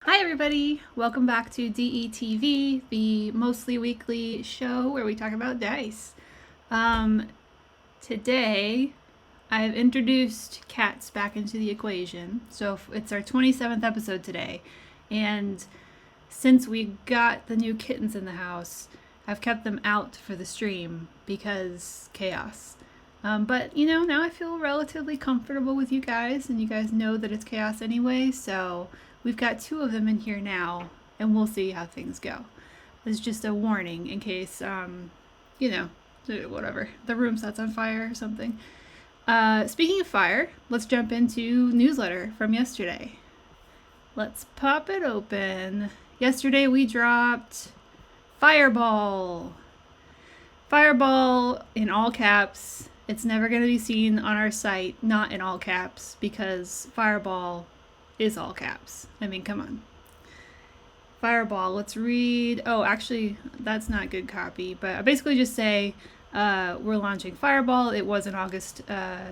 Hi everybody! Welcome back to DETV, the mostly weekly show where we talk about dice. Um, Today, I've introduced cats back into the equation. So it's our 27th episode today. And since we got the new kittens in the house, I've kept them out for the stream because chaos. But now I feel relatively comfortable with you guys, and you guys know that it's chaos anyway, so we've got two of them in here now, and we'll see how things go. It's just a warning in case, whatever, the room sets on fire or something. Speaking of fire, let's jump into newsletter from yesterday. Let's pop it open. Yesterday we dropped Fireball. Fireball in all caps. It's never going to be seen on our site, not in all caps, because Fireball is all caps. I mean, come on. Fireball, let's read. Oh, actually, that's not good copy, but I basically just say we're launching Fireball. It was an August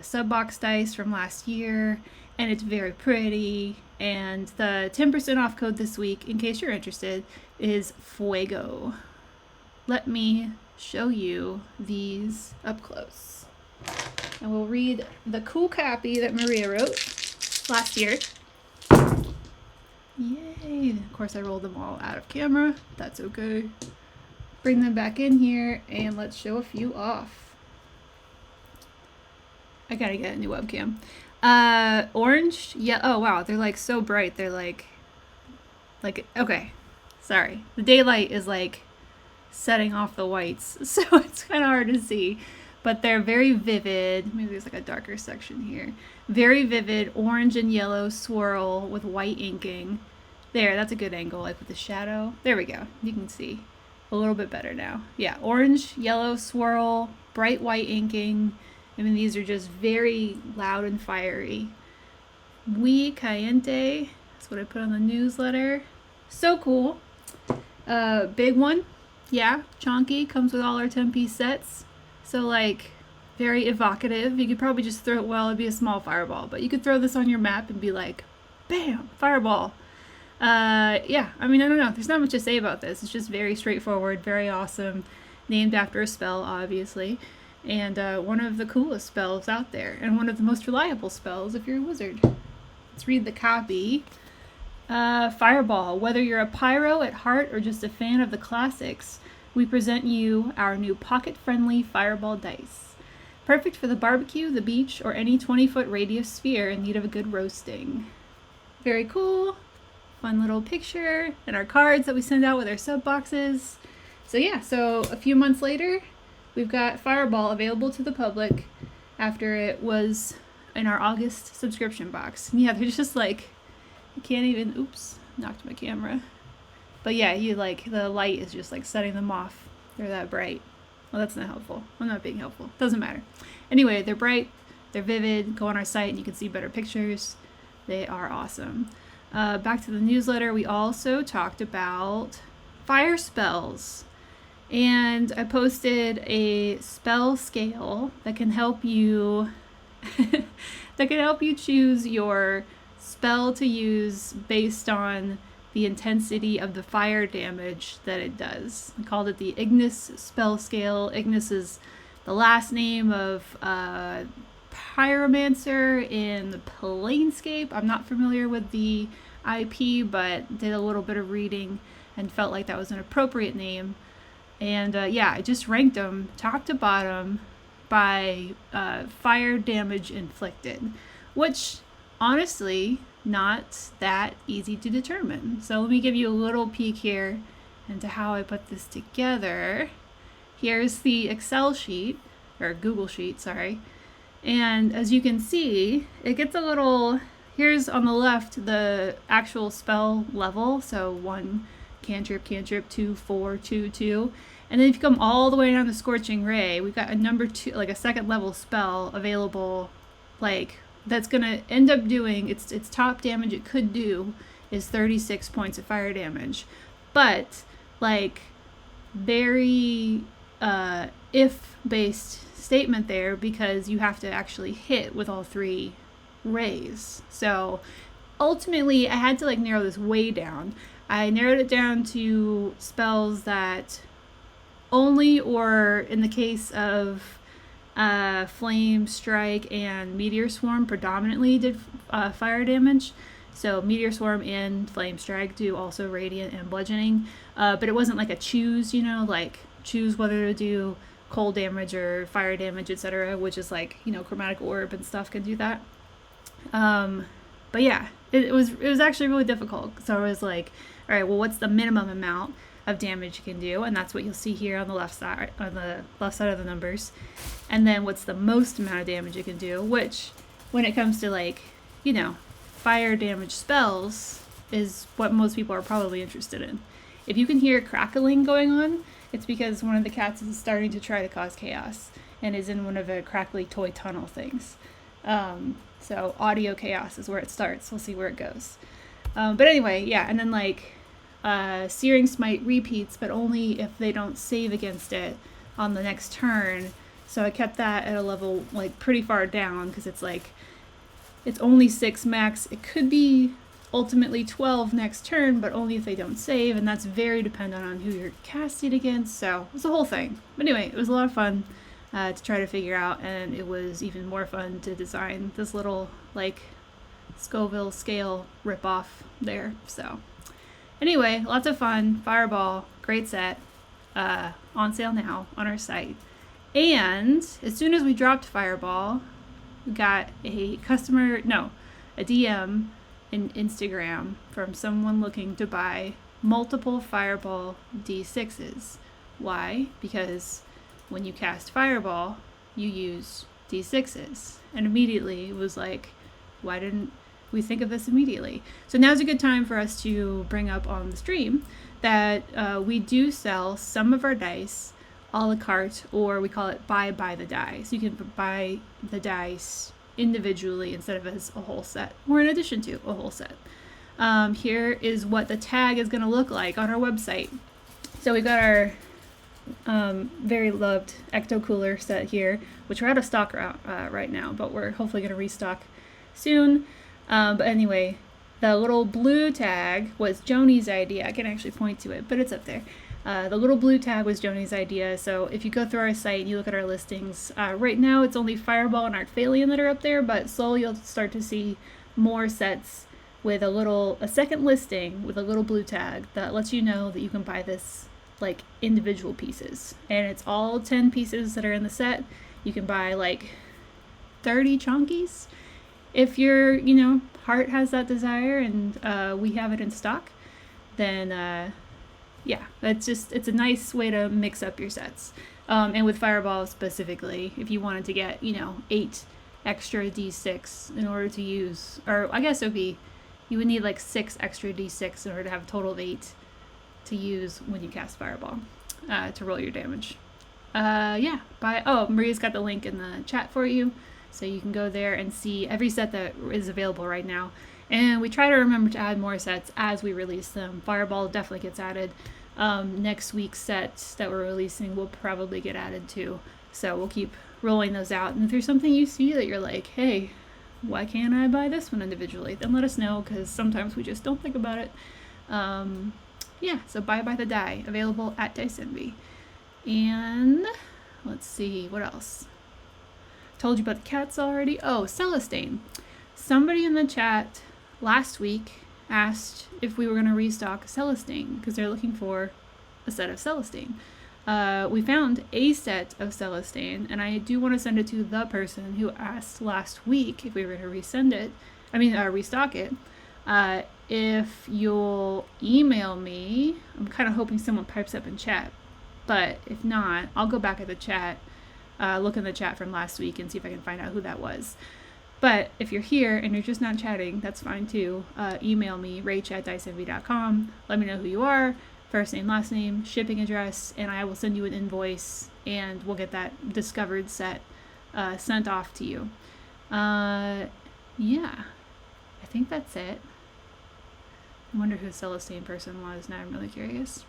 sub box dice from last year, and it's very pretty. And the 10% off code this week, in case you're interested, is Fuego. Let me show you these up close. And we'll read the cool copy that Maria wrote last year. Yay! Of course, I rolled them all out of camera. That's okay. Bring them back in here, and let's show a few off. I gotta get a new webcam. Orange? Yeah. Oh, wow. They're like so bright. They're like, okay. Sorry. The daylight is like setting off the whites, so it's kind of hard to see. But they're very vivid. Maybe there's like a darker section here. Very vivid orange and yellow swirl with white inking. There, that's a good angle, like with the shadow. There we go. You can see a little bit better now. Yeah, orange, yellow swirl, bright white inking. I mean, these are just very loud and fiery. Muy Caliente. That's what I put on the newsletter. So cool. Big one. Yeah, chonky. Comes with all our 10-piece sets. So, like, very evocative. You could probably just throw it, well, it'd be a small fireball, but you could throw this on your map and be like, bam, fireball. Yeah, I mean, I don't know. There's not much to say about this. It's just very straightforward, very awesome. Named after a spell, obviously. And one of the coolest spells out there. And one of the most reliable spells if you're a wizard. Let's read the copy. Fireball. Whether you're a pyro at heart or just a fan of the classics, we present you our new pocket-friendly Fireball dice. Perfect for the barbecue, the beach, or any 20-foot radius sphere in need of a good roasting. Very cool. Fun little picture. And our cards that we send out with our sub boxes. So yeah, so a few months later, we've got Fireball available to the public after it was in our August subscription box. And yeah, they're just like, you can't even, oops, knocked my camera. But yeah, you like, the light is just like setting them off. They're that bright. Well, that's not helpful. I'm not being helpful. Doesn't matter. Anyway, they're bright. They're vivid. Go on our site and you can see better pictures. They are awesome. Back to the newsletter, we also talked about fire spells. And I posted a spell scale that can help you choose your spell to use based on the intensity of the fire damage that it does. I called it the Ignis spell scale. Ignis is the last name of pyromancer in the Planescape. I'm not familiar with the IP, but did a little bit of reading and felt like that was an appropriate name. And yeah, I just ranked them top to bottom by fire damage inflicted, which honestly not that easy to determine. So let me give you a little peek here into how I put this together. Here's the Excel sheet, or Google sheet, sorry. And as you can see, it gets a little, here's on the left the actual spell level, so 1 cantrip, 2, 4, 2, 2. And then if you come all the way down to Scorching Ray, we've got a number 2, like a second level spell available, like that's gonna end up doing its top damage it could do is 36 points of fire damage. But like very if based statement there, because you have to actually hit with all 3 rays. So ultimately I had to like narrow this way down. I narrowed it down to spells that only, or in the case of Flame Strike and Meteor Swarm, predominantly did fire damage. So Meteor Swarm and Flame Strike do also Radiant and Bludgeoning. But it wasn't like a choose, like choose whether to do cold damage or fire damage, etc., which is like, Chromatic Orb and stuff can do that. But yeah, it was actually really difficult. So I was like, all right, well, what's the minimum amount of damage you can do? And that's what you'll see here on the left side of the numbers. And then what's the most amount of damage you can do, which when it comes to like, fire damage spells is what most people are probably interested in. If you can hear crackling going on, it's because one of the cats is starting to try to cause chaos and is in one of the crackly toy tunnel things. So audio chaos is where it starts. We'll see where it goes. But anyway, yeah, and then like Searing Smite repeats, but only if they don't save against it on the next turn. So I kept that at a level like pretty far down because it's like it's only 6 max. It could be ultimately 12 next turn, but only if they don't save, and that's very dependent on who you're casting against. So it's a whole thing. But anyway, it was a lot of fun to try to figure out, and it was even more fun to design this little like Scoville scale ripoff there. So anyway, lots of fun. Fireball, great set, on sale now on our site. And as soon as we dropped Fireball, we got a DM in Instagram from someone looking to buy multiple Fireball D6s. Why? Because when you cast Fireball, you use D6s. And immediately it was like, why didn't we think of this immediately? So now's a good time for us to bring up on the stream that we do sell some of our dice a la carte, or we call it buy the die. So you can buy the dice individually instead of as a whole set, or in addition to a whole set. Here is what the tag is going to look like on our website. So we got our very loved Ecto Cooler set here, which we're out of stock right now, but we're hopefully going to restock soon. But anyway, the little blue tag was Joni's idea. I can actually point to it, but it's up there. The little blue tag was Joni's idea. So if you go through our site and you look at our listings, right now it's only Fireball and Archphalian that are up there, but slowly you'll start to see more sets with a second listing with a little blue tag that lets you know that you can buy this like individual pieces. And it's all 10 pieces that are in the set. You can buy like 30 chonkies if your, heart has that desire and we have it in stock. Then yeah, it's a nice way to mix up your sets. And with Fireball specifically, if you wanted to get, 8 extra D6 in order to use, or I guess you would need like 6 extra D6 in order to have a total of 8 to use when you cast Fireball, to roll your damage. Yeah, Maria's got the link in the chat for you, so you can go there and see every set that is available right now. And we try to remember to add more sets as we release them. Fireball definitely gets added. Next week's sets that we're releasing will probably get added too. So we'll keep rolling those out. And if there's something you see that you're like, hey, why can't I buy this one individually? Then let us know, because sometimes we just don't think about it. Yeah, so buy the die, available at Dice Envy. And let's see, what else? Told you about the cats already. Oh, Celestane. Somebody in the chat last week asked if we were going to restock Celestane because they're looking for a set of Celestane. We found a set of Celestane, and I do want to send it to the person who asked last week if we were going to restock it. If you'll email me, I'm kind of hoping someone pipes up in chat, but if not, I'll go back at the chat, look in the chat from last week and see if I can find out who that was. But if you're here and you're just not chatting, that's fine too. Email me, rach@diceenvy.com. Let me know who you are, first name, last name, shipping address, and I will send you an invoice and we'll get that discovered set sent off to you. Yeah, I think that's it. I wonder who the Celestane person was. Now I'm really curious.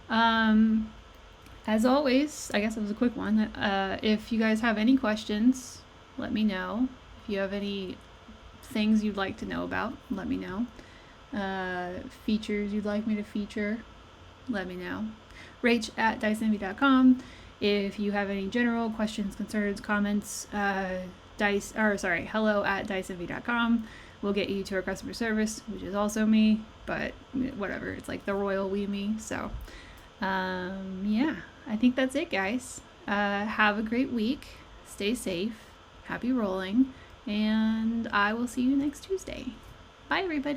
As always, I guess it was a quick one. If you guys have any questions, let me know. If you have any things you'd like to know about, let me know. Features you'd like me to feature, let me know. Rach@diceenvy.com. If you have any general questions, concerns, comments, hello@diceenvy.com. We'll get you to our customer service, which is also me, but whatever. It's like the royal we me. So, yeah, I think that's it, guys. Have a great week. Stay safe. Happy rolling. And I will see you next Tuesday. Bye, everybody.